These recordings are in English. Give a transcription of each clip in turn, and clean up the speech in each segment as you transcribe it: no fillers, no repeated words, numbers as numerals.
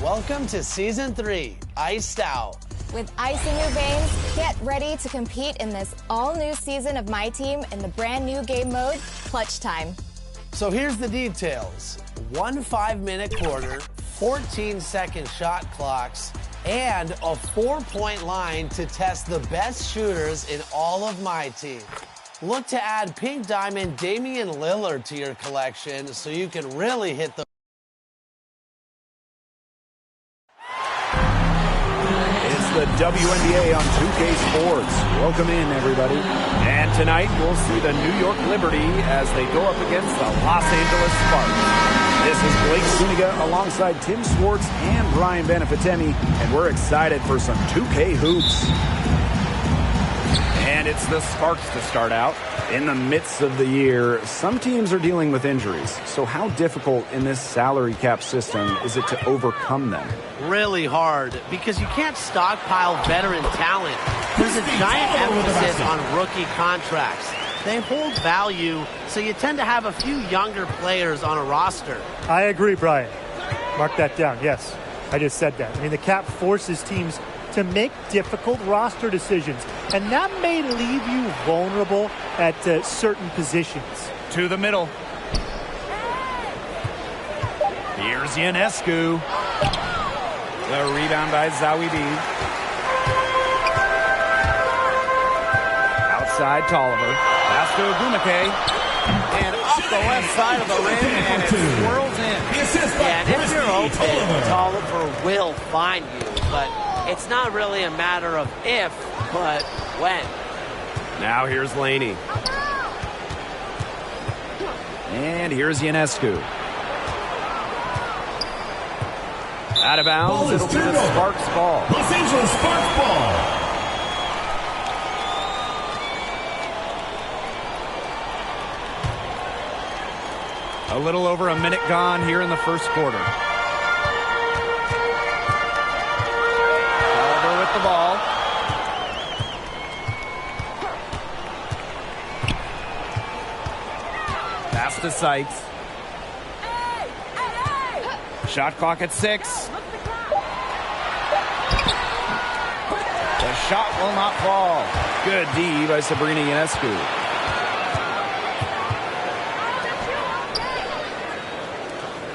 Welcome to Season 3, Iced Out. With ice in your veins, get ready to compete in this all-new season of My Team in the brand new game mode, Clutch Time. So here's the details. 1 5-minute quarter, 14-second shot clocks, and a 4-point line to test the best shooters in all of My Team. Look to add Pink Diamond Damian Lillard to your collection so you can really hit the the WNBA on 2K Sports. Welcome in, everybody. And tonight, we'll see the New York Liberty as they go up against the Los Angeles Sparks. This is Blake Zuniga alongside Tim Swartz and Brian Benefitemi, and we're excited for some 2K hoops. And it's the Sparks to start out. In the midst of the year, some teams are dealing with injuries. So how difficult in this salary cap system is it to overcome them? Really hard, because you can't stockpile veteran talent. There's a giant emphasis on rookie contracts. They hold value, so you tend to have a few younger players on a roster. I agree, Brian. Mark that down, yes. I just said that. I mean, the cap forces teams to make difficult roster decisions, and that may leave you vulnerable at certain positions. To the middle. Here's Ionescu. The rebound by Zawibi. Outside Tolliver. Pass to Ogumake. And off the left side of the rim, and it swirls in. Yeah, and if you're open, Tolliver will find you, but it's not really a matter of if, but when. Now here's Laney. And here's Ionescu. Out of bounds, it'll be the Sparks ball. Los Angeles Sparks ball. A little over a minute gone here in the first quarter. Tolliver with the ball. Pass to Sykes. Shot clock at 6. The shot will not fall. Good D by Sabrina Ionescu.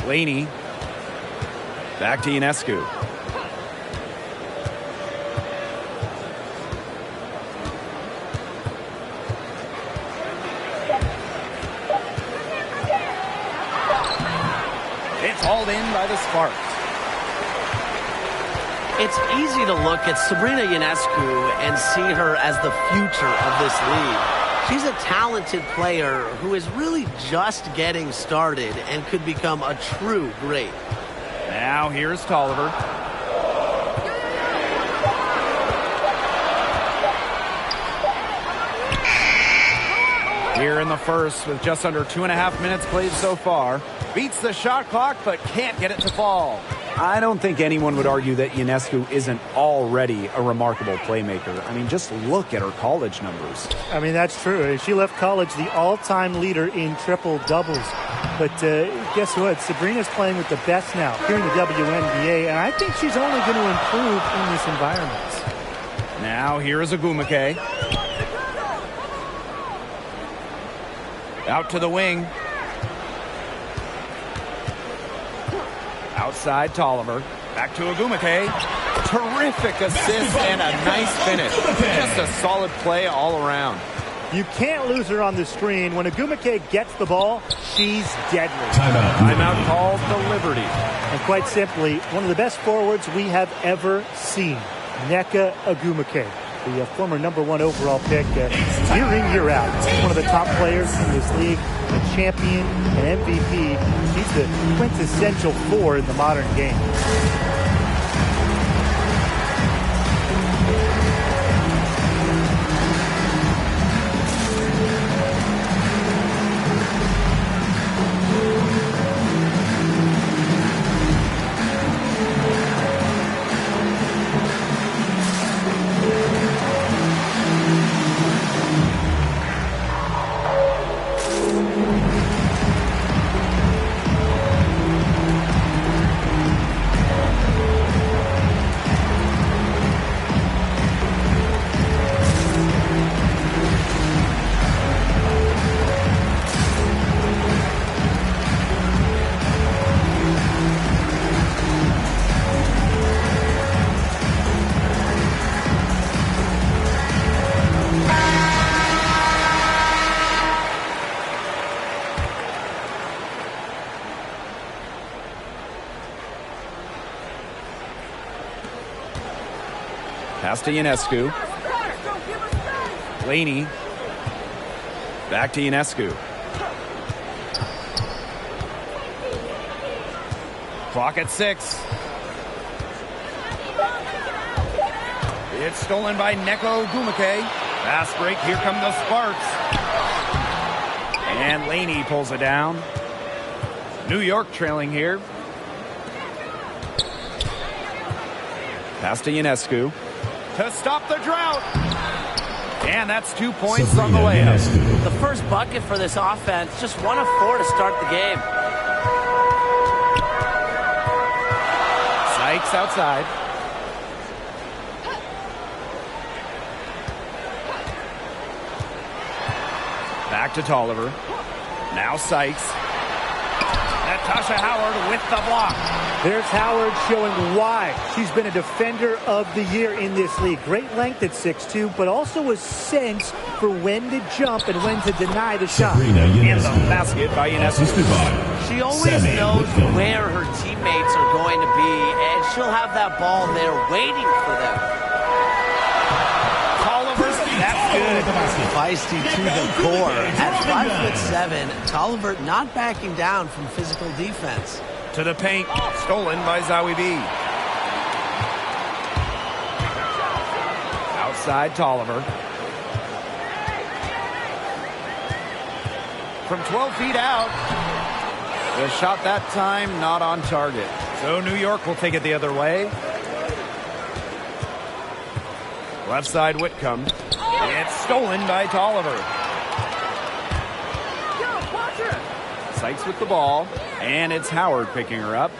Laney. Back to Ionescu. It's hauled in by the Sparks. It's easy to look at Sabrina Ionescu and see her as the future of this league. She's a talented player who is really just getting started and could become a true great. Now here's Tolliver. Here in the first with just under 2.5 minutes played so far. Beats the shot clock but can't get it to fall. I don't think anyone would argue that Ionescu isn't already a remarkable playmaker. I mean, just look at her college numbers. I mean, that's true. She left college the all-time leader in triple-doubles. But guess what? Sabrina's playing with the best now here in the WNBA, and I think she's only going to improve in this environment. Now here is Ogumake. Out to the wing. Outside Tolliver. Back to Ogumake. Terrific assist and a nice finish. Just a solid play all around. You can't lose her on the screen. When Ogumake gets the ball, she's deadly. Timeout called the Liberty. And quite simply, one of the best forwards we have ever seen. Nneka Ogumake, the former #1 overall pick, year in, year out. One of the top players in this league, a champion, an MVP. She's the quintessential 4 in the modern game. Pass to Ionescu. Laney. Back to Ionescu. Clock at 6. It's stolen by Neko Gumake. Fast break. Here come the Sparks. And Laney pulls it down. New York trailing here. Pass to Ionescu. To stop the drought. And that's 2 points on the layup. The first bucket for this offense, just 1 of 4 to start the game. Sykes outside. Back to Tolliver. Now Sykes. Natasha Howard with the block. There's Howard showing why she's been a defender of the year in this league. Great length at 6'2", but also a sense for when to jump and when to deny the shot. And the basket by Ionescu. She always knows where her teammates are going to be, and she'll have that ball there waiting for them. Tolliver, that's good. Feisty to the core. At 5'7", Tolliver not backing down from physical defense. To the paint, stolen by Zawi B. Outside Tolliver. From 12 feet out. The shot that time not on target. So New York will take it the other way. Left side Whitcomb. It's stolen by Tolliver. Sykes with the ball. And it's Howard picking her up.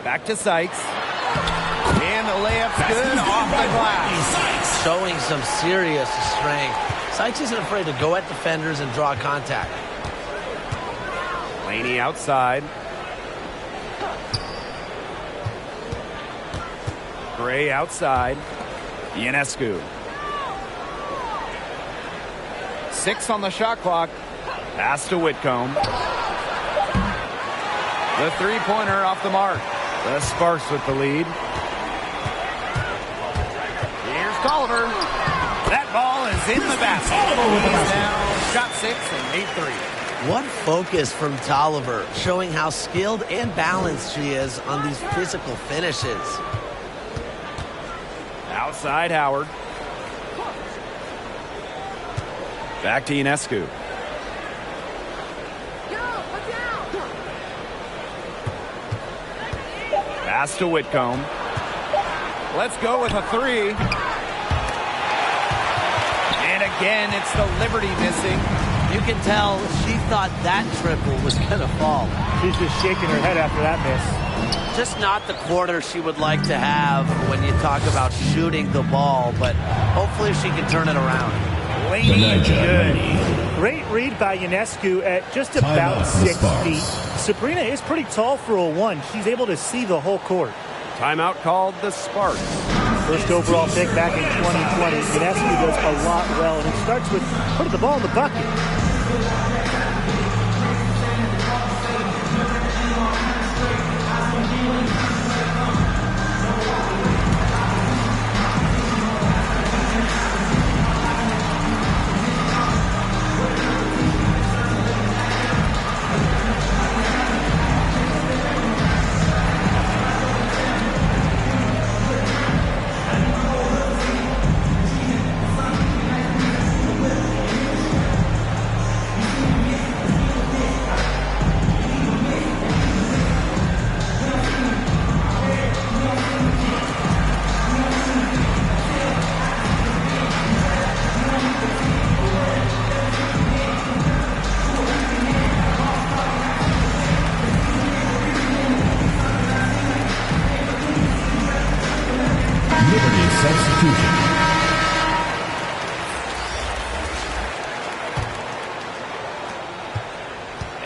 Back to Sykes. And the layup's good off the glass. Showing some serious strength. Sykes isn't afraid to go at defenders and draw contact. Laney outside. Gray outside. Ionescu. 6 on the shot clock. Pass to Whitcomb. The three-pointer off the mark. The Sparks with the lead. Here's Tolliver. That ball is in the basket. He's down. Shot 6 and made 3. What focus from Tolliver, showing how skilled and balanced she is on these physical finishes. Outside Howard. Back to Ionescu. Pass to Whitcomb. Let's go with a 3. And again, it's the Liberty missing. You can tell she thought that triple was going to fall. She's just shaking her head after that miss. Just not the quarter she would like to have when you talk about shooting the ball, but hopefully she can turn it around. Laney good. Great read by Ionescu at just about 6 feet. Sabrina is pretty tall for a 1. She's able to see the whole court. Timeout called the Sparks. First overall pick back in 2020. Ionescu does a lot well, and it starts with putting the ball in the bucket.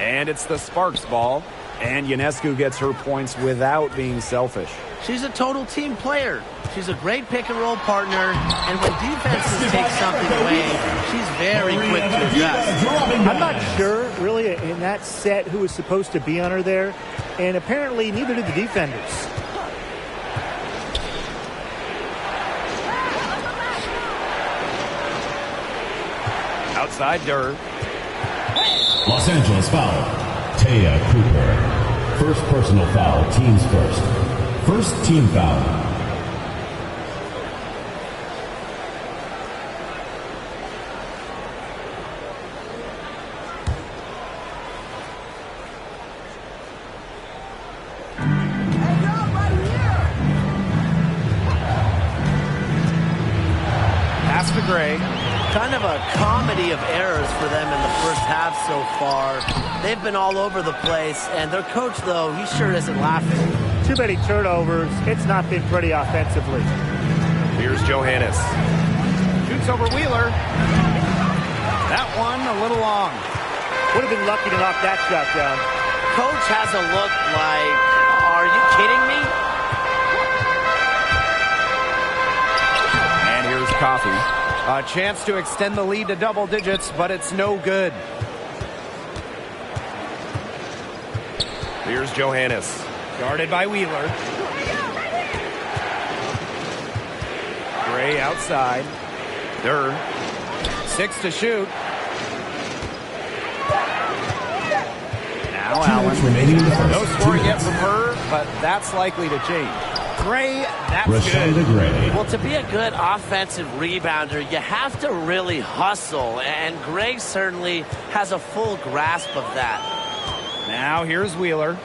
And it's the Sparks ball. And Ionescu gets her points without being selfish. She's a total team player. She's a great pick-and-roll partner, and when defenses take something away, she's very quick to adjust. I'm not sure, really, in that set who was supposed to be on her there, and apparently neither did the defenders. Outside Durr. Los Angeles foul. Taya Cooper. First personal foul, teams first. First team foul. Pass to Gray. Kind of a comedy of errors for them in the first half so far. They've been all over the place, and their coach, though, he sure isn't laughing. Too many turnovers. It's not been pretty offensively. Here's Johannes. Shoots over Wheeler. That one a little long. Would have been lucky to knock that shot down. Coach has a look like, are you kidding me? And here's Coffee. A chance to extend the lead to double digits, but it's no good. Here's Johannes. Guarded by Wheeler. Gray outside. Durr. 6 to shoot. Now Allen. No scoring yet from her, but that's likely to change. Gray, that's good. Gray. Well, to be a good offensive rebounder, you have to really hustle, and Gray certainly has a full grasp of that. Now here's Wheeler.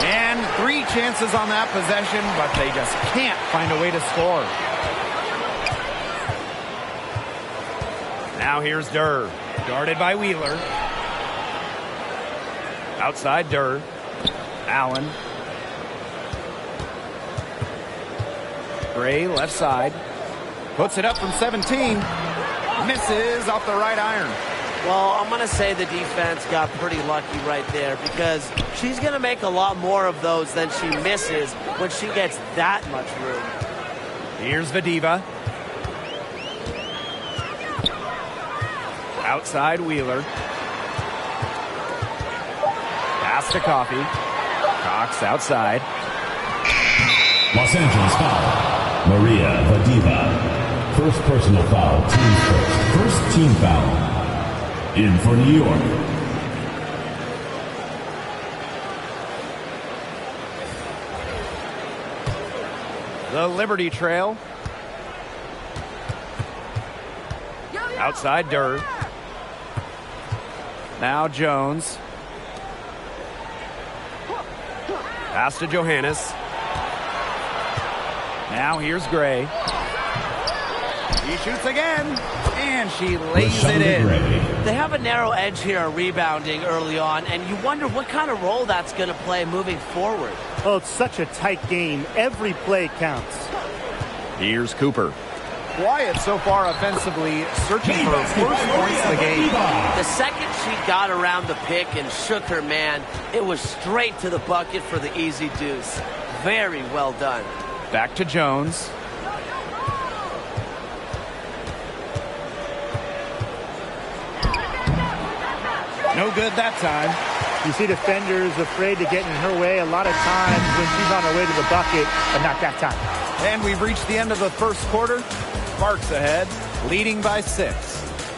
And 3 chances on that possession, but they just can't find a way to score. Now here's Durr. Guarded by Wheeler. Outside Durr. Allen. Gray left side. Puts it up from 17. Misses off the right iron. Well, I'm going to say the defense got pretty lucky right there because she's going to make a lot more of those than she misses when she gets that much room. Here's Vadiva. Outside Wheeler. Pass to Coffee. Cox outside. Los Angeles foul. Maria Vadiva. First personal foul, teams first. First team foul. In for New York. The Liberty Trail. Outside Durr. Now Jones. Pass to Johannes. Now here's Gray. He shoots again, and she lays it in. They have a narrow edge here rebounding early on, and you wonder what kind of role that's going to play moving forward. Oh, it's such a tight game. Every play counts. Here's Cooper. Quiet so far offensively, searching for first points of the game. The second she got around the pick and shook her man, it was straight to the bucket for the easy deuce. Very well done. Back to Jones. No good that time. You see defenders afraid to get in her way a lot of times when she's on her way to the bucket, but not that time. And we've reached the end of the first quarter. Sparks ahead, leading by 6.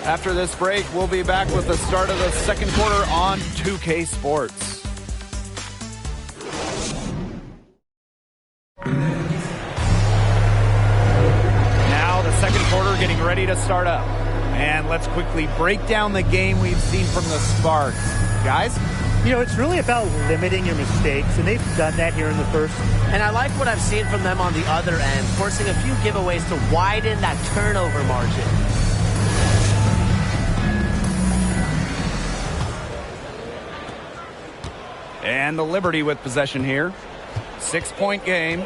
After this break, we'll be back with the start of the second quarter on 2K Sports. Now the second quarter getting ready to start up. And let's quickly break down the game we've seen from the Sparks. Guys? You know, it's really about limiting your mistakes, and they've done that here in the first. And I like what I've seen from them on the other end, forcing a few giveaways to widen that turnover margin. And the Liberty with possession here. 6-point game.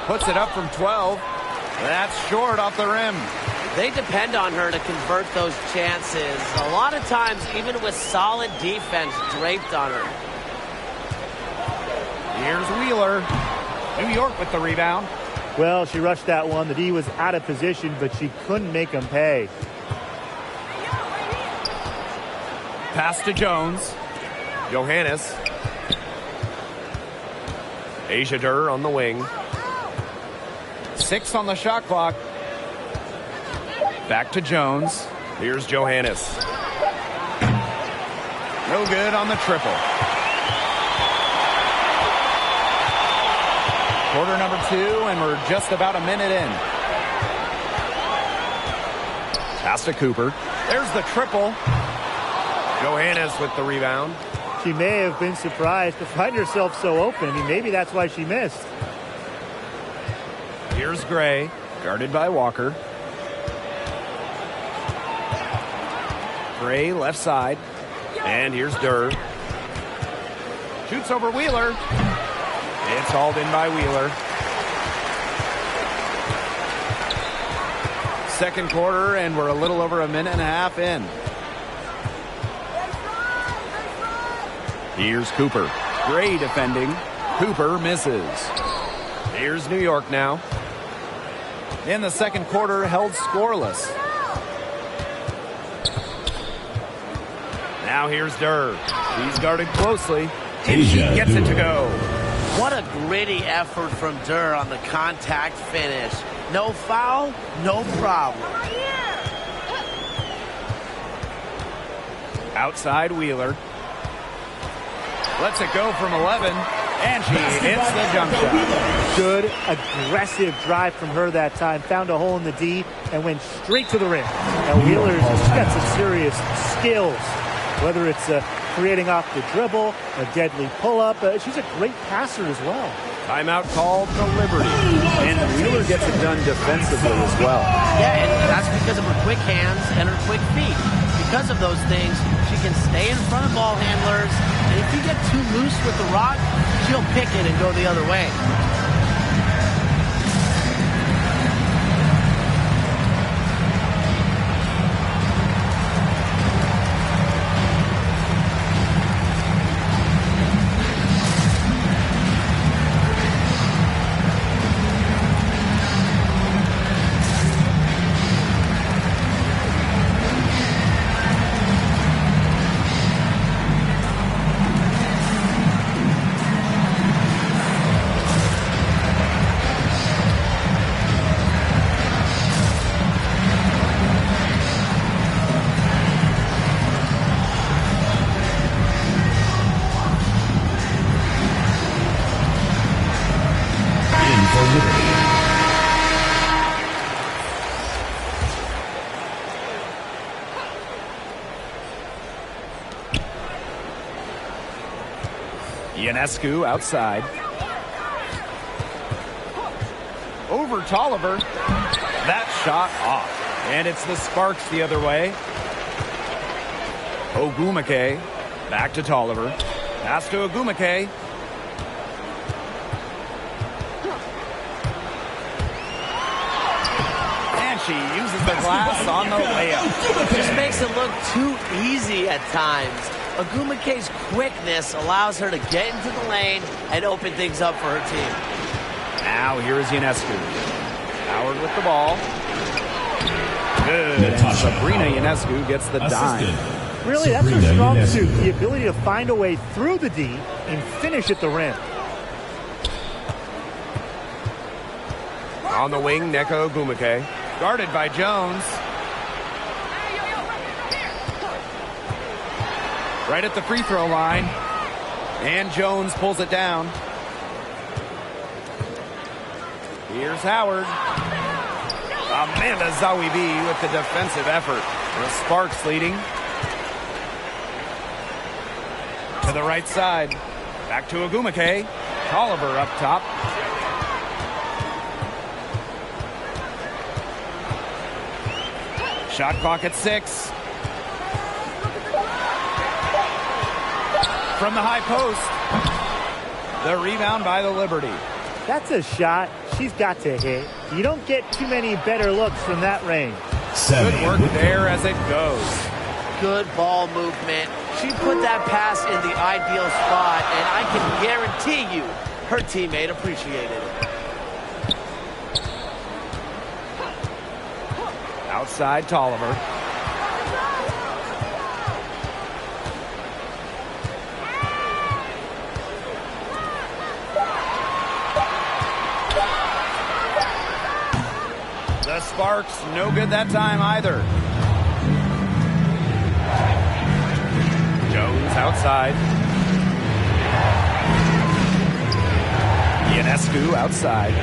Puts it up from 12. That's short off the rim. They depend on her to convert those chances. A lot of times, even with solid defense draped on her. Here's Wheeler. New York with the rebound. Well, she rushed that one. The D was out of position, but she couldn't make them pay. Pass to Jones. Johannes. Asia Durr on the wing. 6 on the shot clock. Back to Jones. Here's Johannes. No good on the triple. Quarter number 2, and we're just about a minute in. Pass to Cooper. There's the triple. Johannes with the rebound. She may have been surprised to find herself so open. I mean, maybe that's why she missed. Here's Gray, guarded by Walker. Gray left side. And here's Durr. Shoots over Wheeler. It's hauled in by Wheeler. Second quarter, and we're a little over a minute and a half in. Here's Cooper. Gray defending. Cooper misses. Here's New York now. In the second quarter, held scoreless. Now here's Durr. He's guarded closely. And she gets it to go. What a gritty effort from Durr on the contact finish. No foul, no problem. Outside Wheeler. Lets it go from 11. And she hits the jump shot. Good, aggressive drive from her that time. Found a hole in the D and went straight to the rim. Now Wheeler's got some serious skills. Whether it's creating off the dribble, a deadly pull-up. She's a great passer as well. Timeout called the Liberty. And Wheeler gets it done defensively as well. Yeah, and that's because of her quick hands and her quick feet. Because of those things, she can stay in front of ball handlers. And if you get too loose with the rock, she'll pick it and go the other way. Ionescu outside. Over Tolliver. That shot off. And it's the Sparks the other way. Ogwumike. Back to Tolliver. Pass to Ogwumike. And she uses the glass on the layup. Just makes it look too easy at times. Ogwumike's quickness allows her to get into the lane and open things up for her team. Now here is Ionescu. Howard with the ball. Good. Natasha Sabrina Howard. Ionescu gets the dime. Really, that's her Sabrina strong Ionescu. suit, the ability to find a way through the D and finish at the rim. On the wing, Nneka Ogwumike. Guarded by Jones. Right at the free throw line. And Jones pulls it down. Here's Howard. Amanda Zawibi with the defensive effort. The Sparks leading. To the right side. Back to Ogwumike. Tolliver up top. Shot clock at 6. From the high post. The rebound by the Liberty. That's a shot she's got to hit. You don't get too many better looks from that range. Good work there as it goes. Good ball movement. She put that pass in the ideal spot, and I can guarantee you her teammate appreciated it. Outside Tolliver. Sparks, no good that time either. Jones outside. Ionescu outside.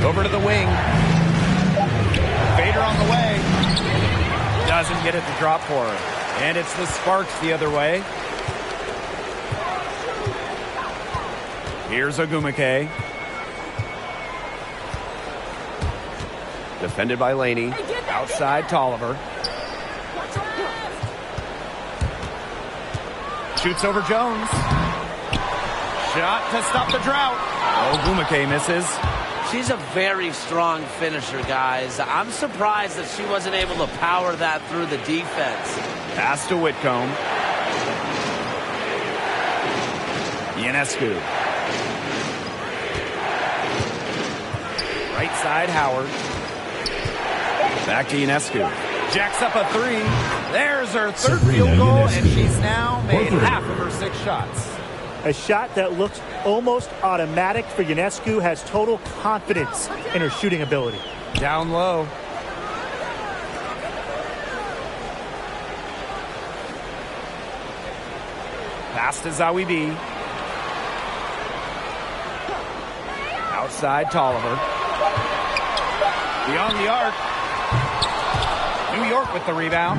Over to the wing. Fader on the way. Doesn't get it to drop for her. And it's the Sparks the other way. Here's Ogumake. Defended by Laney. Outside Tolliver. Shoots over Jones. Shot to stop the drought. Ogumake misses. She's a very strong finisher, guys. I'm surprised that she wasn't able to power that through the defense. Pass to Whitcomb. Ionescu. Right side, Howard. Back to Ionescu. Jacks up a three. There's her third field goal, and she's now made half of her 6 shots. A shot that looks almost automatic for Ionescu, has total confidence in her shooting ability. Down low. Pass to Zawibi. Outside Tolliver. Beyond the arc. New York with the rebound.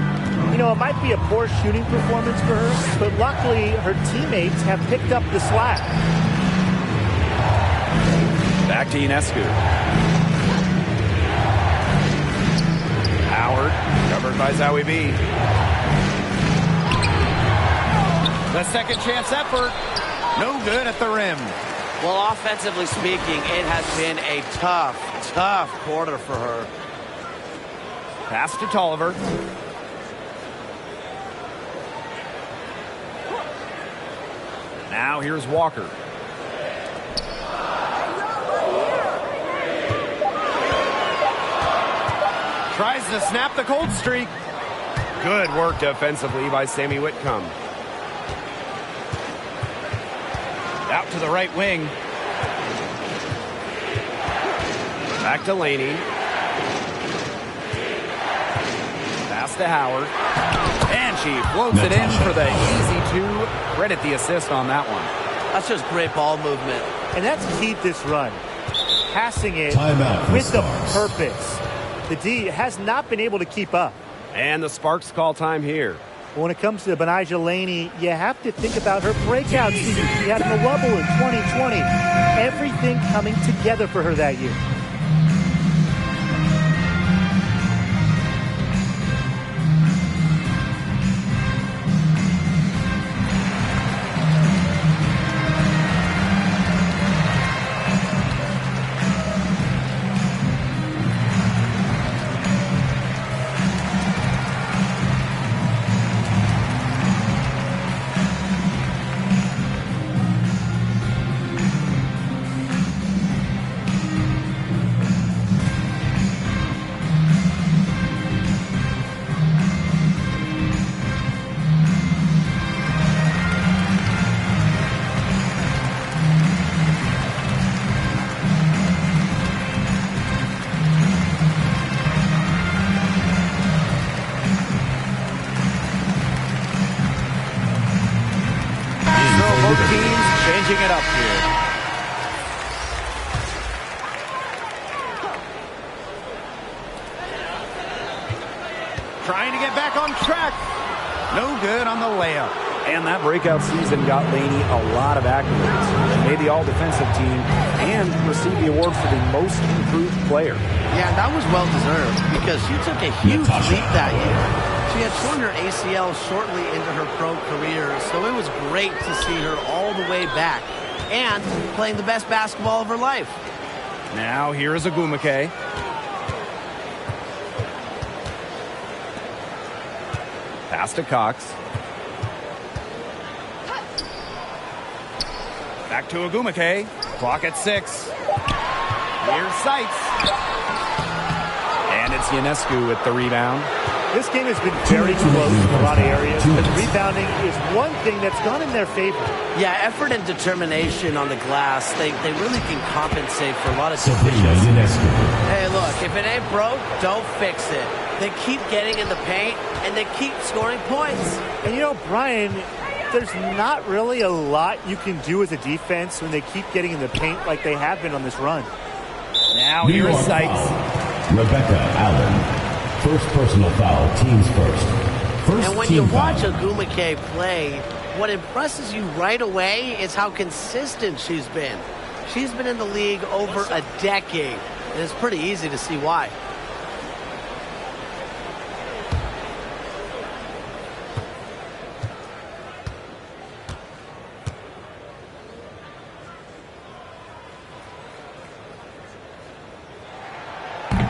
You know, it might be a poor shooting performance for her, but luckily her teammates have picked up the slack. Back to Ionescu. Howard, covered by Zawibi. The second chance effort, no good at the rim. Well, offensively speaking, it has been a tough quarter for her. Pass to Tolliver. Now here's Walker. Tries to snap the cold streak. Good work defensively by Sammy Whitcomb. Out to the right wing. Back to Laney. Pass to Howard. And she floats it in for the easy 2. Credit the assist on that one. That's just great ball movement. And that's keyed this run. Passing it Timeout with a Sparks. purpose. The D has not been able to keep up. And the Sparks call time here. When it comes to Benijah Laney, you have to think about her breakout season. She had a wobble in 2020. Everything coming together for her that year. Both teams changing it up here. Trying to get back on track. No good on the layup. And that breakout season got Laney a lot of accolades. She made the all-defensive team and received the award for the most improved player. Yeah, that was well-deserved because she took a huge leap that year. She had torn her ACL shortly into her pro career, so it was great to see her all the way back and playing the best basketball of her life. Now here is Ogumake. Pass to Cox. Back to Ogumake. Clock at 6. Here's Seitz. And it's Ionescu with the rebound. This game has been very close in a lot of areas, but rebounding is one thing that's gone in their favor. Yeah, effort and determination on the glass, they really can compensate for a lot of deficiencies. Hey, look, if it ain't broke, don't fix it. They keep getting in the paint, and they keep scoring points. And you know, Brian, there's not really a lot you can do as a defense when they keep getting in the paint like they have been on this run. Now here is Sykes. Rebecca Allen. First personal foul, teams first. And when you watch Ogwumike play, what impresses you right away is how consistent she's been. She's been in the league over a decade, and it's pretty easy to see why.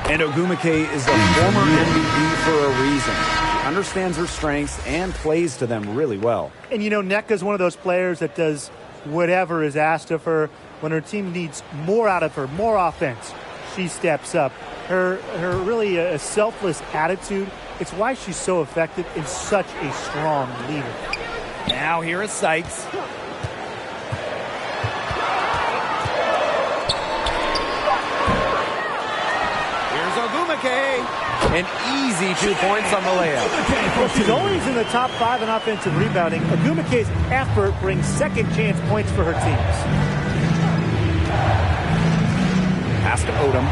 And Ogwumike is a former MVP for a reason. She understands her strengths and plays to them really well. And you know, Nneka's one of those players that does whatever is asked of her. When her team needs more out of her, more offense, she steps up. Her really a selfless attitude, it's why she's so effective and such a strong leader. Now here is Sykes. An easy 2 points on the layup. Well, she's always in the top 5 in offensive rebounding. Ogwumike's effort brings second chance points for her teams. Pass to Odom.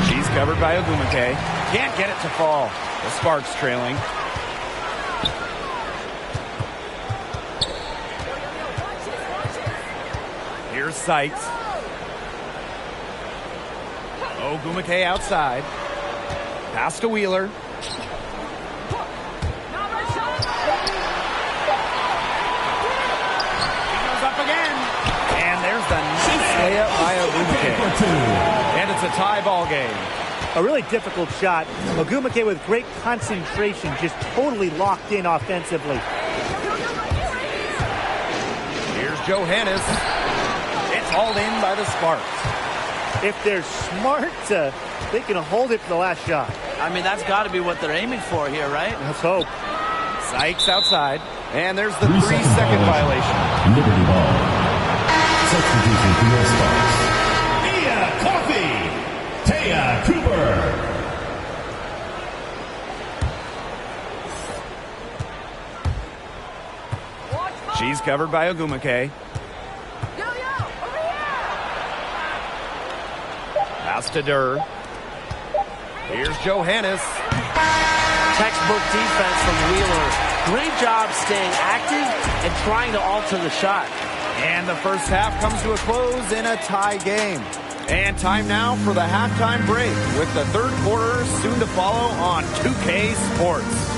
She's covered by Ogwumike. Can't get it to fall. The Sparks trailing. Here's Sykes. Ogwumike outside. Pass to Wheeler. He goes up again. And there's the nice layup by Ogwumike. And it's a tie ball game. A really difficult shot. Ogwumike with great concentration, just totally locked in offensively. Here's Johannes. Hauled in by the Sparks. If they're smart, they can hold it for the last shot. I mean, that's got to be what they're aiming for here, right? Let's hope. Sykes outside. And there's the 3-second violation. Liberty ball. Substitution for your Sparks. Mia Coffee. Taya Cooper. She's covered by Ogwumike. Pass to Durr. Here's Johannes. Textbook defense from Wheeler. Great job staying active and trying to alter the shot. And the first half comes to a close in a tie game. And time now for the halftime break with the third quarter soon to follow on 2K Sports.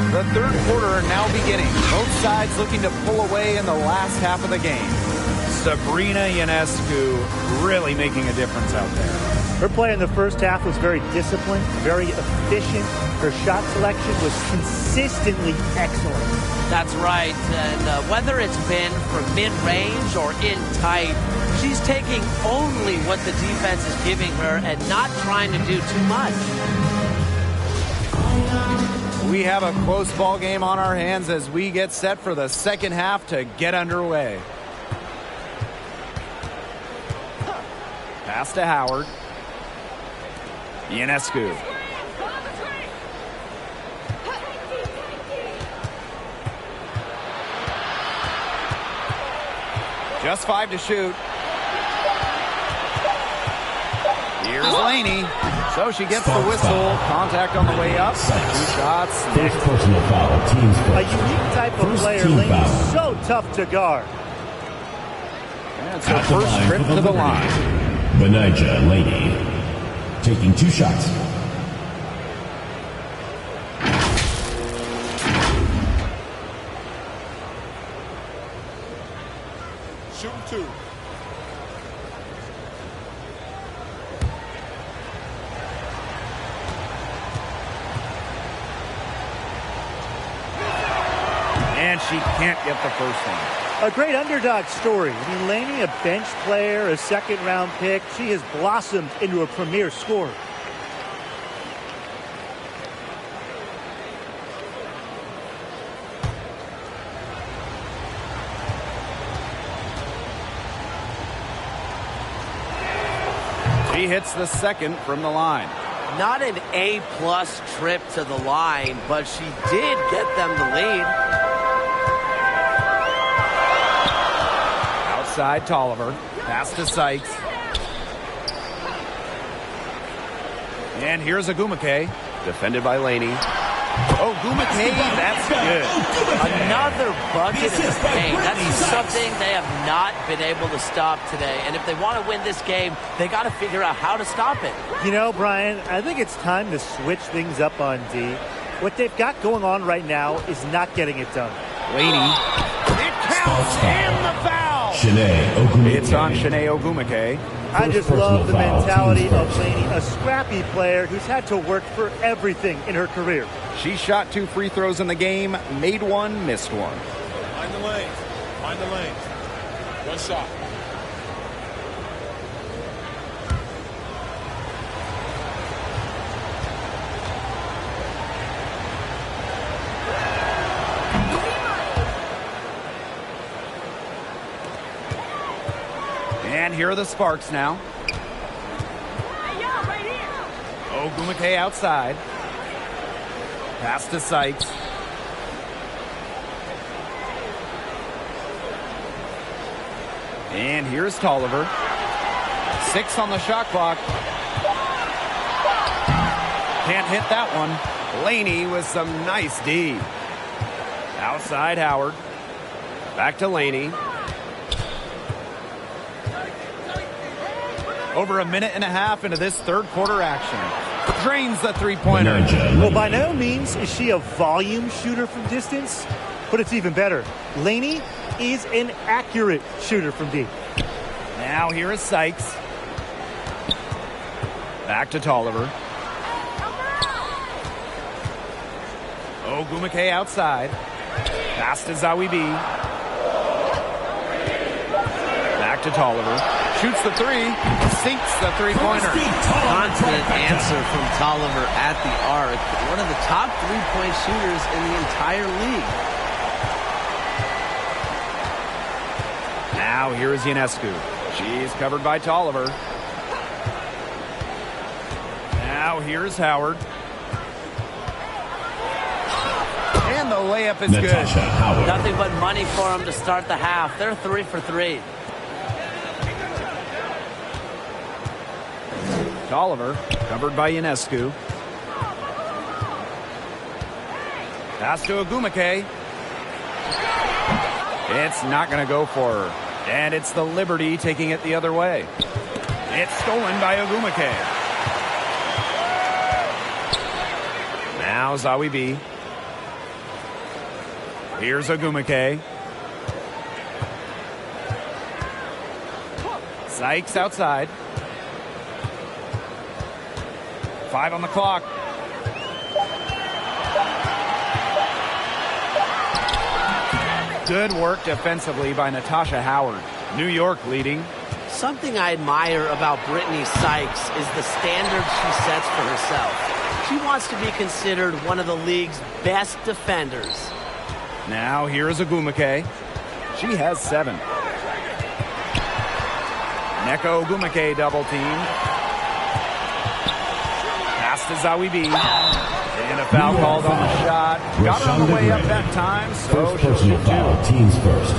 The third quarter now beginning. Both sides looking to pull away in the last half of the game. Sabrina Ionescu really making a difference out there. Her play in the first half was very disciplined, very efficient. Her shot selection was consistently excellent. That's right. And whether it's been from mid-range or in tight, she's taking only what the defense is giving her and not trying to do too much. We have a close ball game on our hands as we get set for the second half to get underway. Pass to Howard. Ionescu. Just 5 to shoot. Here's Laney. So she gets the whistle. Contact on the way up. 2 shots. First personal foul, team's A first. unique type of First player. team Laney's foul. so tough to guard. And it's her first trip to the line. Benija Laney taking 2 shots. Shooting 2. And she can't get the first one. A great underdog story. I mean, Laney, a bench player, a second-round pick. She has blossomed into a premier scorer. She hits the second from the line. Not an A-plus trip to the line, but she did get them the lead. Outside Tolliver. Pass to Sykes. And here's Agumake. Defended by Laney. Oh, Agumake, that's good. Another bucket in the paint. That's something they have not been able to stop today. And if they want to win this game, they got to figure out how to stop it. You know, Brian, I think it's time to switch things up on D. What they've got going on right now is not getting it done. Laney. It counts and the foul. Shanae Ogumake. It's on Shanae Ogumake. I just personal love the foul, mentality team's of first. Laney, a scrappy player who's had to work for everything in her career. She shot 2 free throws in the game, made 1, missed 1. Find the lanes. Find the lanes. 1 shot. And here are the Sparks now. Ogumake outside. Pass to Sykes. And here's Tolliver. 6 on the shot clock. Can't hit that one. Laney with some nice D. Outside Howard. Back to Laney. Over a minute and a half into this third quarter action. Drains the three-pointer. Well, by no means is she a volume shooter from distance, but it's even better. Laney is an accurate shooter from deep. Now here is Sykes. Back to Tolliver. Ogumake outside. Pass to Zawi B. Back to Tolliver. Shoots the 3. Sinks the three-pointer. Confident answer from Tolliver at the arc. One of the top 3-point shooters in the entire league. Now here is Ionescu. She's covered by Tolliver. Now here's Howard. And the layup is Natasha good. Howard. Nothing but money for them to start the half. They're 3 for 3. Tolliver, covered by Ionescu. Pass to Ogumake. It's not going to go for her. And it's the Liberty taking it the other way. It's stolen by Ogumake. Now Zawi B. Here's Ogumake. Sykes outside. 5 on the clock. Good work defensively by Natasha Howard. New York leading. Something I admire about Brittany Sykes is the standard she sets for herself. She wants to be considered one of the league's best defenders. Now here is Ogumake. She has 7. Neko Ogumake double team. Pass to Zawi B. And a foul called on the shot. Got it on the way up that time, so First she'll personal shoot foul, 2. teams first.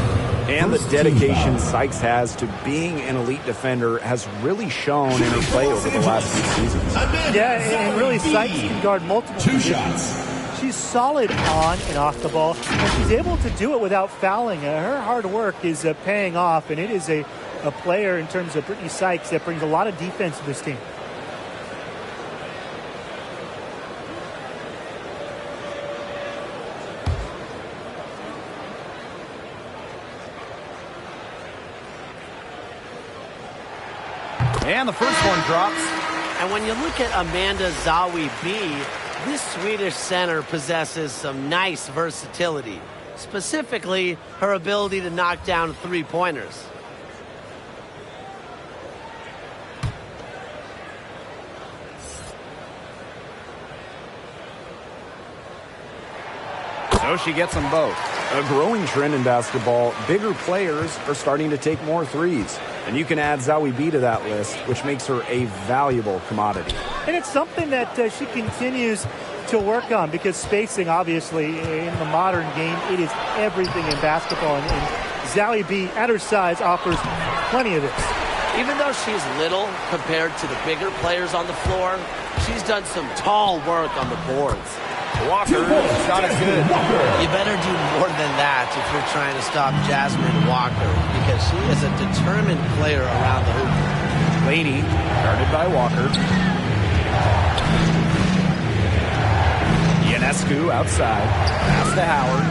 And the dedication Sykes has to being an elite defender has really shown in her play over the last few seasons. Yeah, and really Sykes can guard multiple positions. shots. She's solid on and off the ball, and she's able to do it without fouling. Her hard work is paying off, and it is a player in terms of Brittany Sykes that brings a lot of defense to this team. And the first one drops. And when you look at Amanda Zawi B, this Swedish center possesses some nice versatility, specifically her ability to knock down three-pointers. So she gets them both. A growing trend in basketball, bigger players are starting to take more threes. And you can add Zawi B to that list, which makes her a valuable commodity. And it's something that she continues to work on, because spacing, obviously, in the modern game, it is everything in basketball. And Zawi B, at her size, offers plenty of this. Even though she's little compared to the bigger players on the floor, she's done some tall work on the boards. Walker shot is good. You better do more than that if you're trying to stop Jasmine Walker, because she is a determined player around the hoop. Laney, guarded by Walker. Ionescu outside. Pass to Howard.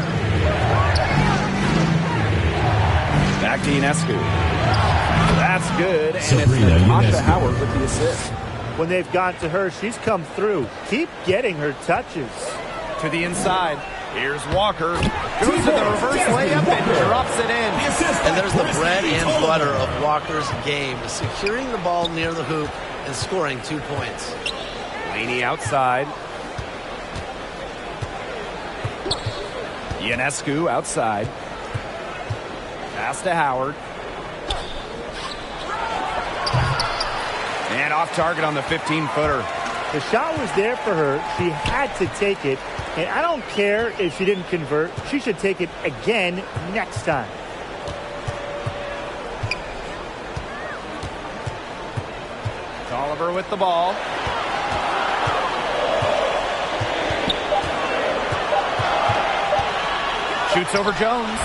Back to Ionescu. That's good, and Sabrina it's Natasha Ionescu. Howard with the assist. When they've got to her, she's come through. Keep getting her touches. To the inside. Here's Walker. Goes to the reverse layup and drops it in. And there's the bread and butter of Walker's game, securing the ball near the hoop and scoring 2 points. Laney outside. Ionescu outside. Pass to Howard. And off target on the 15-footer. The shot was there for her. She had to take it. And I don't care if she didn't convert. She should take it again next time. Oliver with the ball. Shoots over Jones.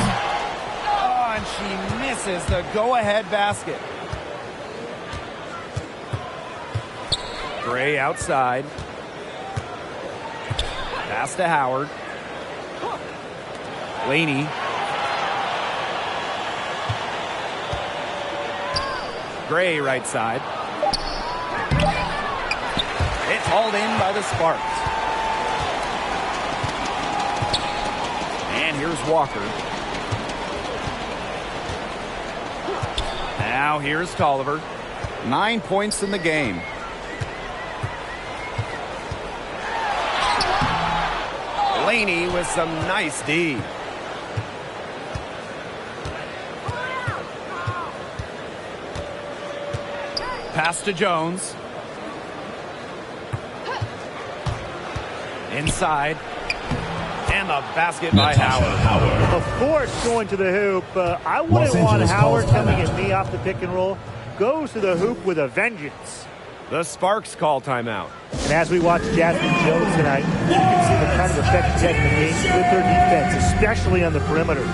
Oh, and she misses the go-ahead basket. Gray outside. Pass to Howard. Laney. Gray right side. It's hauled in by the Sparks. And here's Walker. Now here's Tolliver. 9 points in the game. Laney with some nice D. Pass to Jones. Inside. And the basket by Howard. Of course, going to the hoop. I wouldn't want Howard coming at me off the pick and roll. Goes to the hoop with a vengeance. The Sparks call timeout. And as we watch Jasmine Jones tonight, you can see the kind of effect she has in the game with her defense, especially on the perimeter.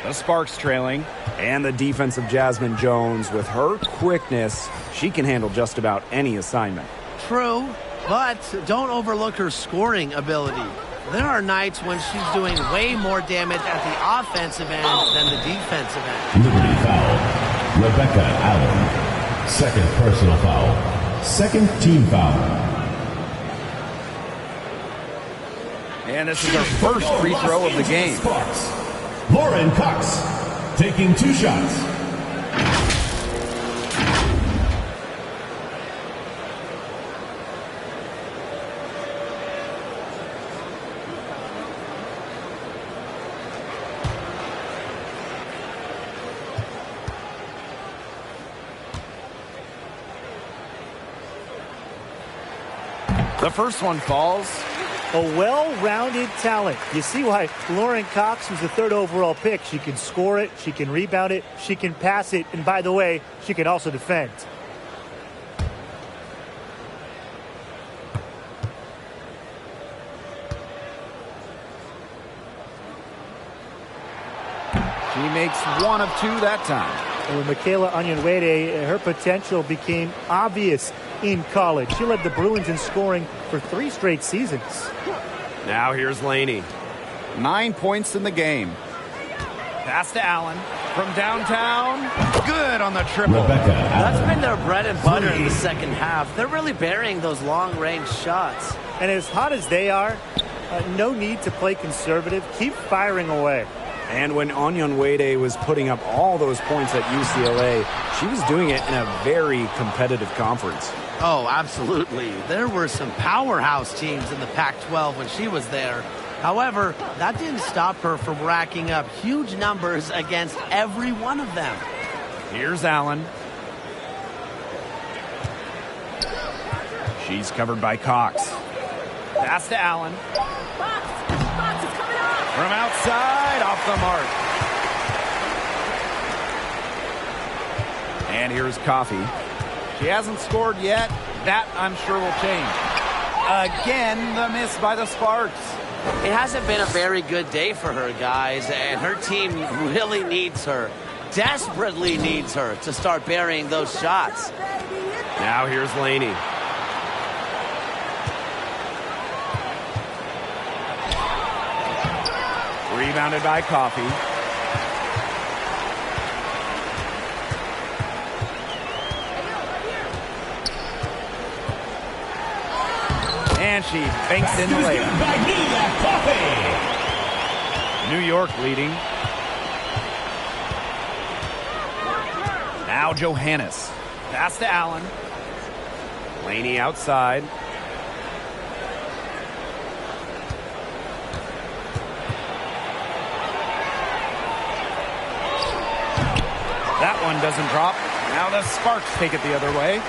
The Sparks trailing. And the defense of Jasmine Jones. With her quickness, she can handle just about any assignment. True, but don't overlook her scoring ability. There are nights when she's doing way more damage at the offensive end than the defensive end. Liberty foul. Rebecca Allen. Second personal foul. Second team foul. And this is her first free throw of the game. Sparks. Lauren Cox taking 2 shots. The first one falls. A well-rounded talent. You see why Lauren Cox was the 3rd overall pick. She can score it, she can rebound it, she can pass it, and by the way, she can also defend. She makes 1 of 2 that time. And with Michaela Onyenwere, her potential became obvious in college. She led the Bruins in scoring for 3 straight seasons. Now here's Laney. 9 points in the game. Pass to Allen from downtown. Good on the triple. Rebecca That's Allen. been their bread and butter in the second half. They're really burying those long-range shots. And as hot as they are, no need to play conservative. Keep firing away. And when Onyenwere was putting up all those points at UCLA, she was doing it in a very competitive conference. Oh, absolutely. There were some powerhouse teams in the Pac-12 when she was there. However, that didn't stop her from racking up huge numbers against every one of them. Here's Allen. She's covered by Cox. Pass to Allen. From outside, off the mark. And here's Coffey. She hasn't scored yet. That, I'm sure, will change. Again, the miss by the Sparks. It hasn't been a very good day for her, guys, and her team really needs her, desperately needs her to start burying those shots. Now here's Laney. Rebounded by Coffey. And she banks in the layup. New York leading. Now Johannes. Pass to Allen. Laney outside. That one doesn't drop. Now the Sparks take it the other way.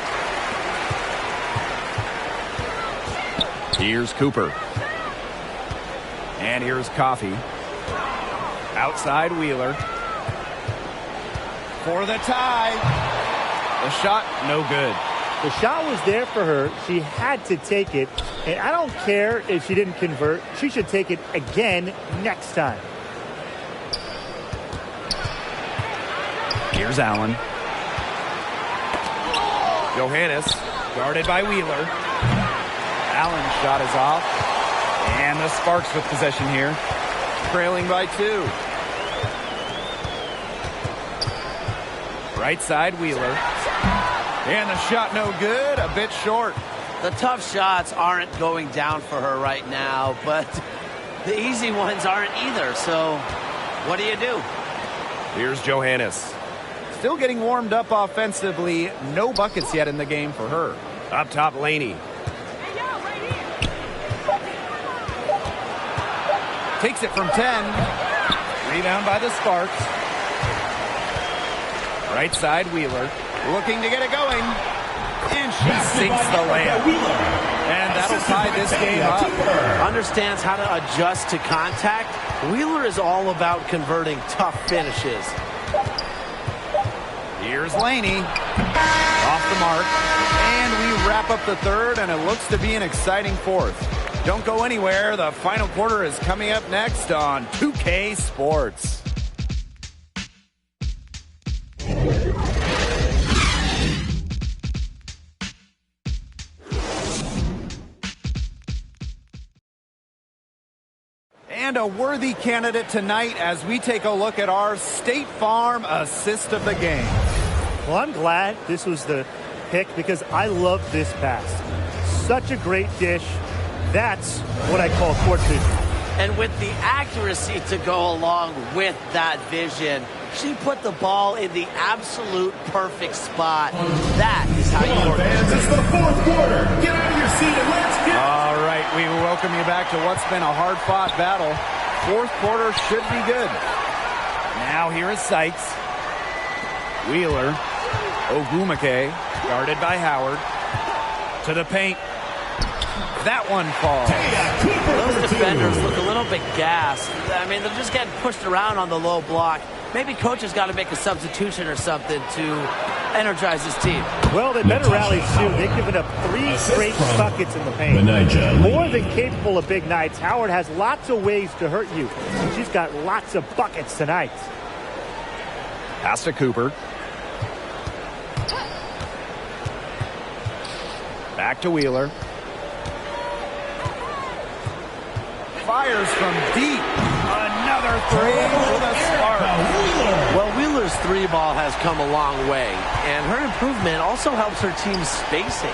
Here's Cooper. And here's Coffey. Outside Wheeler. For the tie. The shot, no good. The shot was there for her. She had to take it. And I don't care if she didn't convert. She should take it again next time. Here's Allen. Johannes, guarded by Wheeler. Allen's shot is off. And the Sparks with possession here. Trailing by 2. Right side, Wheeler. And the shot no good, a bit short. The tough shots aren't going down for her right now, but the easy ones aren't either, so what do you do? Here's Johannes. Still getting warmed up offensively. No buckets yet in the game for her. Up top, Laney. Takes it from 10. Rebound by the Sparks. Right side, Wheeler. Looking to get it going. And she sinks the layup. And that'll tie this game up. Understands how to adjust to contact. Wheeler is all about converting tough finishes. Here's Laney. Off the mark. And we wrap up the third, and it looks to be an exciting fourth. Don't go anywhere. The final quarter is coming up next on 2K Sports. a worthy candidate tonight as we take a look at our State Farm assist of the game. Well, I'm glad this was the pick because I love this pass. Such a great dish. That's what I call court vision. And with the accuracy to go along with that vision, she put the ball in the absolute perfect spot. That is how you work. It's the fourth quarter. Get out of your seat and let's get. All right, we welcome you back to what's been a hard-fought battle. Fourth quarter should be good. Now here is Sykes. Wheeler. Ogwumike, guarded by Howard. To the paint. That one falls. Those defenders look a little bit gassed. I mean, they're just getting pushed around on the low block. Maybe coach has got to make a substitution or something to energize his team. Well, they better rally soon. They've given up 3 straight buckets in the paint. More than capable of big nights. Howard has lots of ways to hurt you. And she's got lots of buckets tonight. Pass to Cooper. Back to Wheeler. Fires from deep. Another three for the Sparks. Well, Wheeler's three ball has come a long way, and her improvement also helps her team's spacing.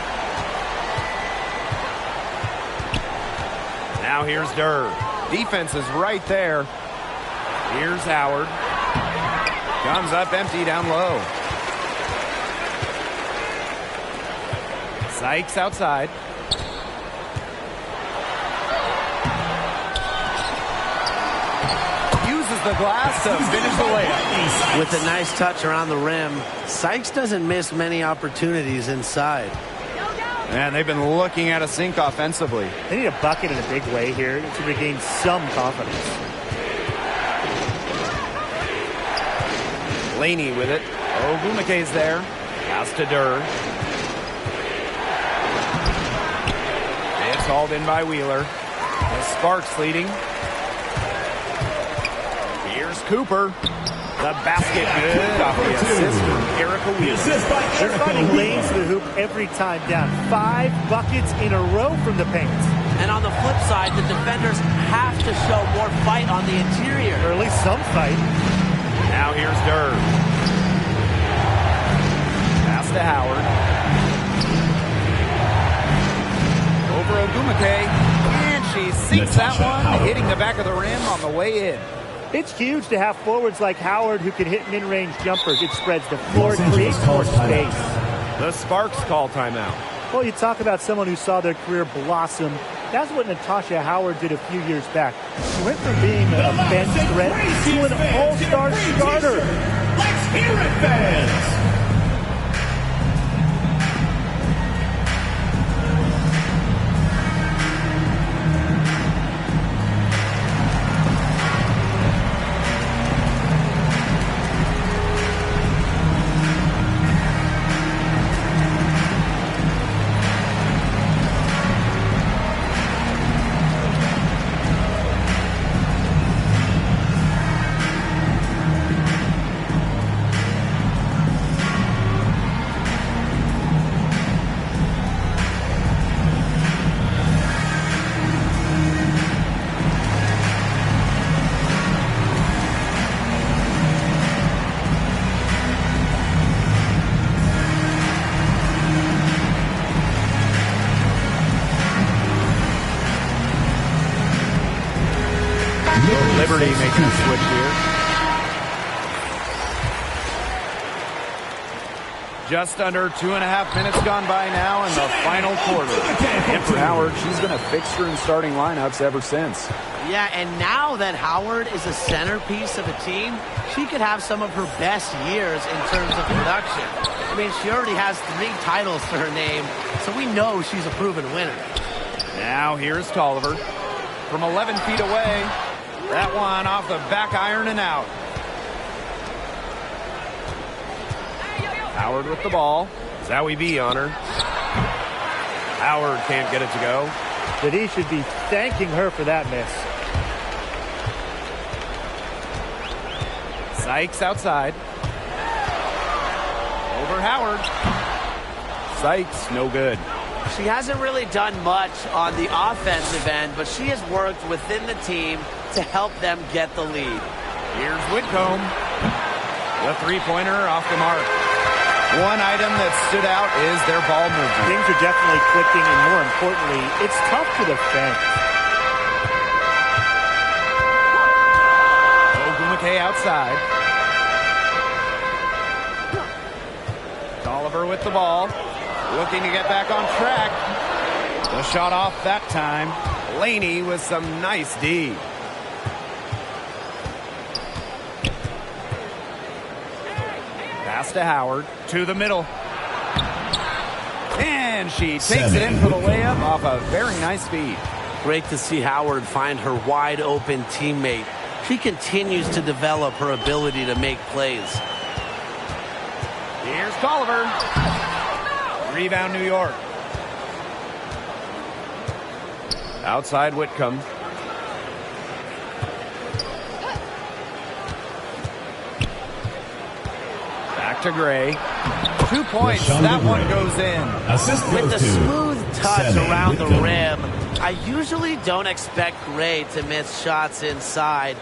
Now here's Durr. Defense is right there. Here's Howard. Comes up empty down low. Sykes outside. Uses the glass to finish the layup. With a nice touch around the rim, Sykes doesn't miss many opportunities inside. Man, they've been looking at a sink offensively. They need a bucket in a big way here to regain some confidence. Laney with it. Ogwumike's there. Pass to Durr. It's hauled in by Wheeler. The Sparks leading. Here's Cooper. The basket good off the assist from Erica Wheeler. They're finding lanes to the hoop every time down. 5 buckets in a row from the paint. And on the flip side, the defenders have to show more fight on the interior. Or at least some fight. Now here's Durr. Pass to Howard. Over Ogwumike. And she sinks that one, hitting the back of the rim on the way in. It's huge to have forwards like Howard who can hit mid-range jumpers. It spreads the floor, creates more space. The Sparks call timeout. Well, you talk about someone who saw their career blossom. That's what Natasha Howard did a few years back. She went from being a bench threat to an all-star starter. Let's hear it, fans! Liberty making a switch here. Just under 2.5 minutes gone by now in the final quarter. And for Howard, she's been a fixture in starting lineups ever since. Yeah, and now that Howard is a centerpiece of a team, she could have some of her best years in terms of production. I mean, she already has 3 titles to her name, so we know she's a proven winner. Now here's Tolliver. From 11 feet away. That one off the back iron and out. Howard with the ball. Zowie B on her. Howard can't get it to go. But he should be thanking her for that miss. Sykes outside. Over Howard. Sykes, no good. She hasn't really done much on the offensive end, but she has worked within the team to help them get the lead. Here's Whitcomb. The three-pointer off the mark. One item that stood out is their ball movement. Things are definitely clicking, and more importantly, it's tough to defend. Ogumake outside. Oliver with the ball. Looking to get back on track. The shot off that time. Laney with some nice D. Pass to Howard. To the middle. And she takes it in for the layup off a very nice feed. Great to see Howard find her wide open teammate. She continues to develop her ability to make plays. Here's Tolliver. Rebound New York. Outside Whitcomb. Back to Gray. 2 points. That one goes in. Assist With goes the to smooth touch Sammy around the Whitcomb. rim, I usually don't expect Gray to miss shots inside.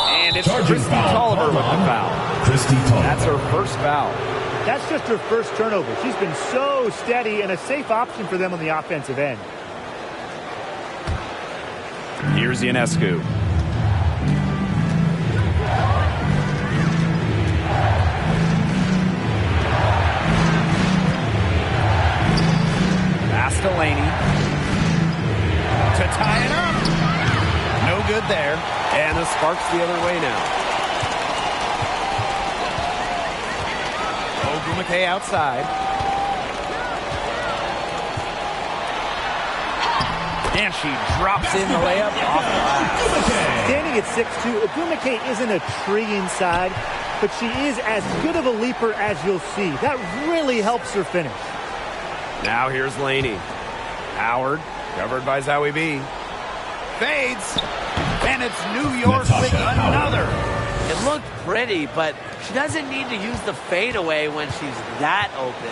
And it's Charging Christy foul. Tolliver with the foul. Christy Tolliver. That's her first foul. That's just her first turnover. She's been so steady and a safe option for them on the offensive end. Here's Ionescu. Pass to Laney. To tie it up. No good there. And the Sparks the other way now. Ogumake outside. And she drops in the layup off the glass. Standing at 6'2", Ogumake isn't a tree inside, but she is as good of a leaper as you'll see. That really helps her finish. Now here's Laney. Howard, covered by Zowie B. Fades. And it's New York with another. It looked pretty, but she doesn't need to use the fadeaway when she's that open.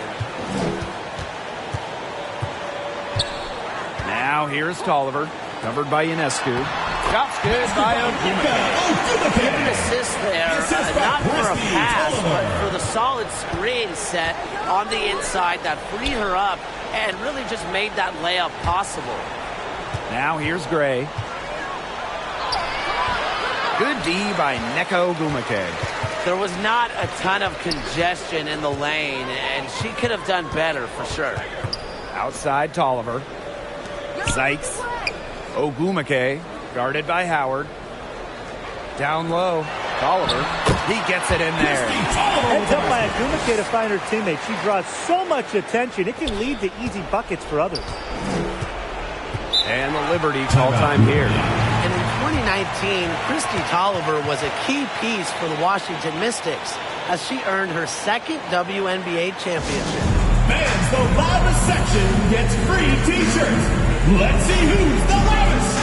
Now here's Tolliver, covered by Ionescu. Shot's good by Ogumake. Give an assist there, not for a pass, but for the solid screen set on the inside that freed her up and really just made that layup possible. Now here's Gray. Good D by Nneka Ogumake. There was not a ton of congestion in the lane, and she could have done better for sure. Outside Tolliver. Sykes. Ogumake, guarded by Howard. Down low. Tolliver. He gets it in there. Heads up by Ogumake to find her teammate. She draws so much attention. It can lead to easy buckets for others. And the Liberty call time here. And in 2019, Christy Tolliver was a key piece for the Washington Mystics as she earned her second WNBA championship. Fans, the loudest section gets free t-shirts. Let's see who's the loudest.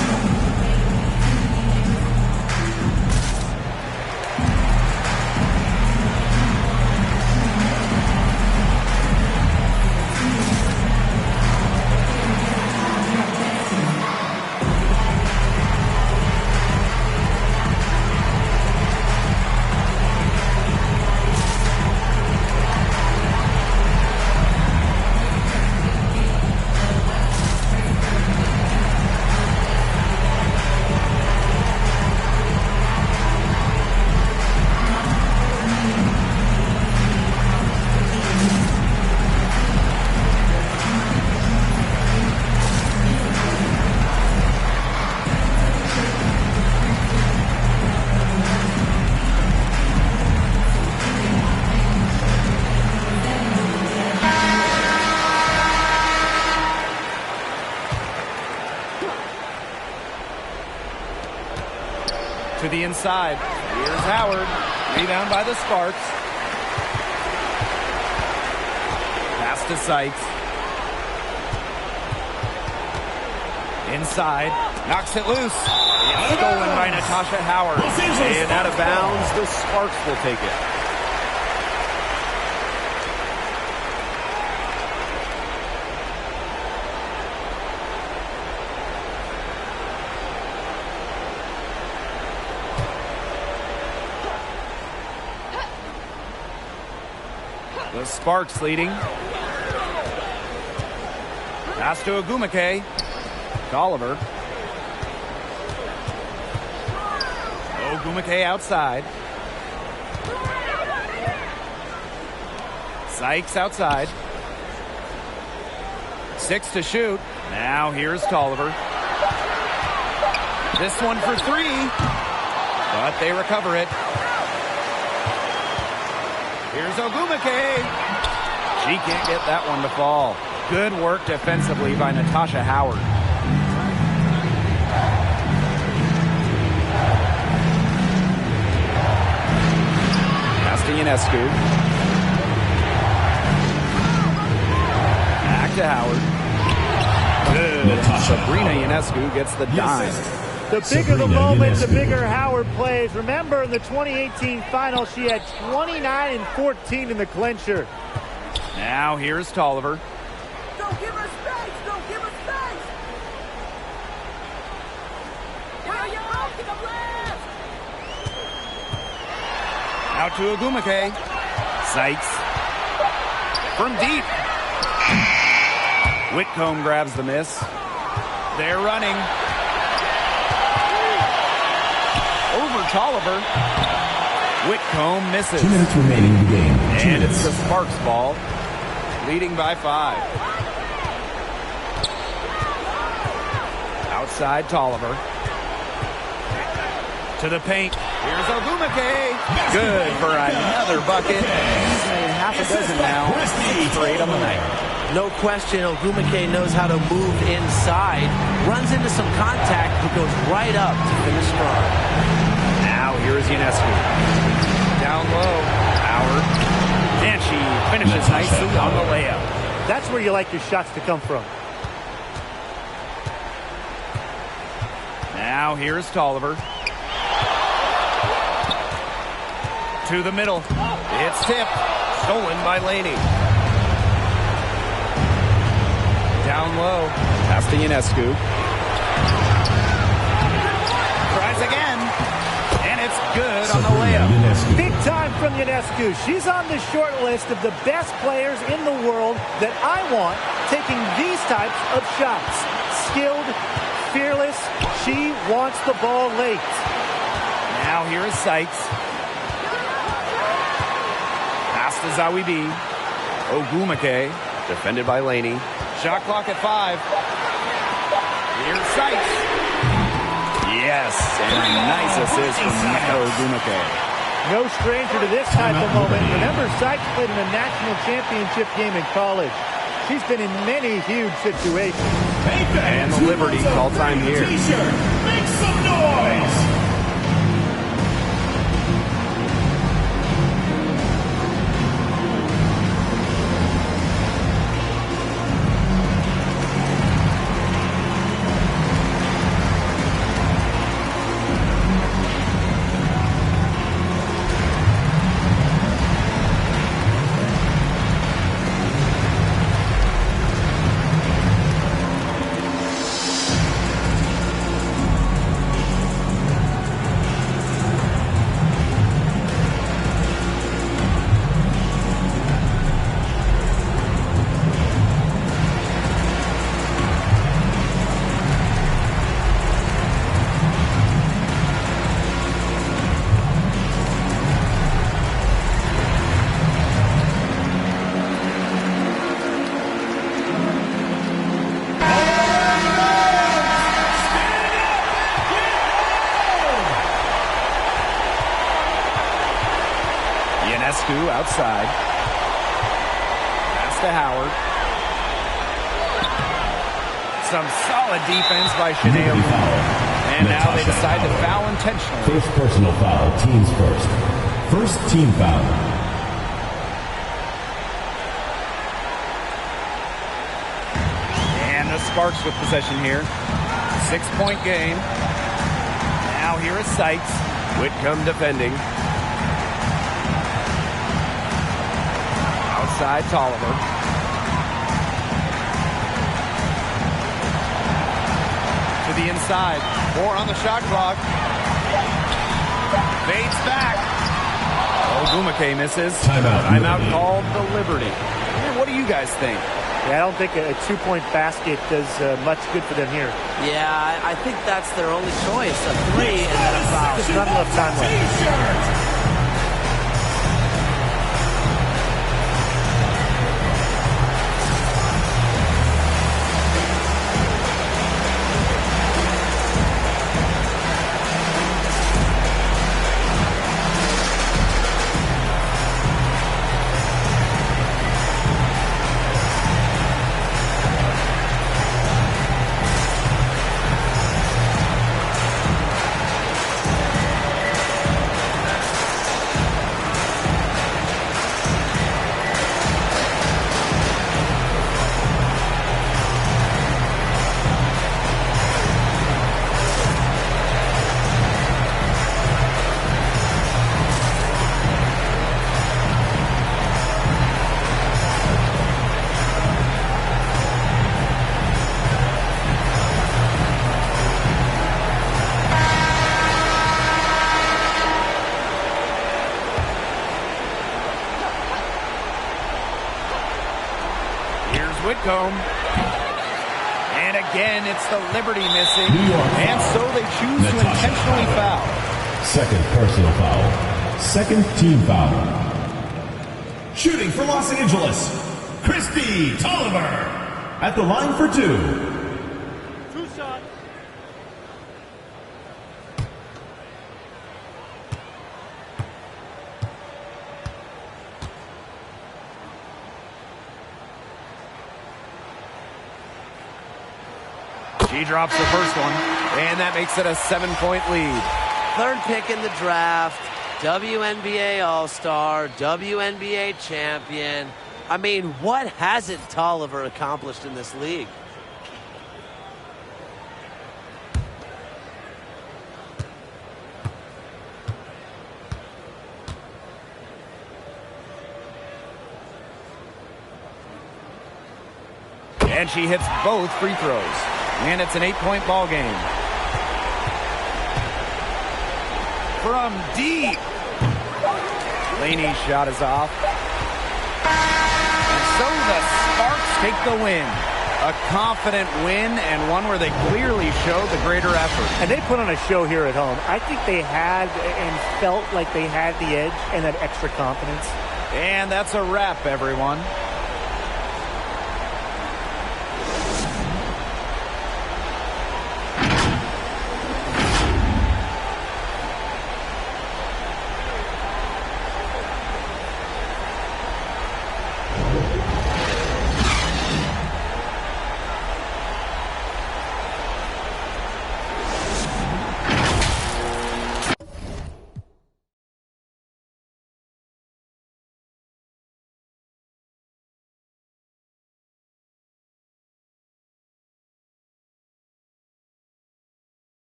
To the inside. Here's Howard. Rebound by the Sparks. Pass to Sykes. Inside. Knocks it loose. It's stolen by Natasha Howard. And out of bounds, the Sparks will take it. The Sparks leading. Pass to Ogumake. Oliver. Ogumake outside. Sykes outside. 6 to shoot. Now here's Tolliver. This one for 3. But they recover it. Here's Ogumake. She can't get that one to fall. Good work defensively by Natasha Howard. Pass to Ionescu. Back to Howard. Good. Sabrina Ionescu gets the dime. The bigger the moment, the bigger Howard plays. Remember, in the 2018 final, she had 29 and 14 in the clincher. Now here's Tolliver. Don't give her space! Don't give her space! Where you out to the left? Out to Ogumake. Sykes. From deep. Whitcomb grabs the miss. They're running. Over Tolliver. Whitcomb misses. 2 minutes remaining in the game. And it's the Sparks ball. Leading by 5. Outside Tolliver. To the paint. Here's Ogumake. Good for another bucket. He's made half a dozen now. 6 for 8 on the night. No question, Ogumake knows how to move inside, runs into some contact, but goes right up to finish strong. Now here's Ionescu. Down low, Howard. And she finishes nicely on the layup. That's where you like your shots to come from. Now here's Tolliver. To the middle. It's tipped. Stolen by Laney. Down low. Pass to Ionescu. Tries again. And it's good on the layup. Big time from Ionescu. She's on the short list of the best players in the world that I want taking these types of shots. Skilled, fearless. She wants the ball late. Now here is Sykes. Pass to Zawibi. Ogumake. Defended by Laney. Shot clock at 5. Here's Sykes. Yes, and a nice assist from Nneka Ogumake. No stranger to this type of moment. Remember, Sykes played in a national championship game in college. She's been in many huge situations. And the Liberty call time here. T-shirt, make some noise! Ionescu outside. Pass to Howard. Some solid defense by Shanae. And now they decide to foul intentionally. First personal foul, teams first. First team foul. And the Sparks with possession here. 6-point game. Now here is Sykes. Whitcomb defending. Outside Tolliver. To the inside. 4 on the shot clock. Fades back. Agumake misses. Timeout. Timeout called the Liberty. Man, what do you guys think? Yeah, I don't think a two-point basket does much good for them here. Yeah, I think that's their only choice. A 3 and then a foul. Just not enough time left. Whitcomb. And again, it's the Liberty missing. New York And foul. so they choose to Natasha intentionally Howard. foul. Second personal foul. Second team foul. Shooting for Los Angeles, Christy Tolliver. At the line for 2. Two shots. She drops the first one, and that makes it a 7-point lead. Third pick in the draft, WNBA All-Star, WNBA champion. I mean, what hasn't Tolliver accomplished in this league? And she hits both free throws. And it's an 8-point ball game. From deep. Laney's shot is off. And so the Sparks take the win. A confident win and one where they clearly showed the greater effort. And they put on a show here at home. I think they had and felt like they had the edge and that extra confidence. And that's a wrap, everyone.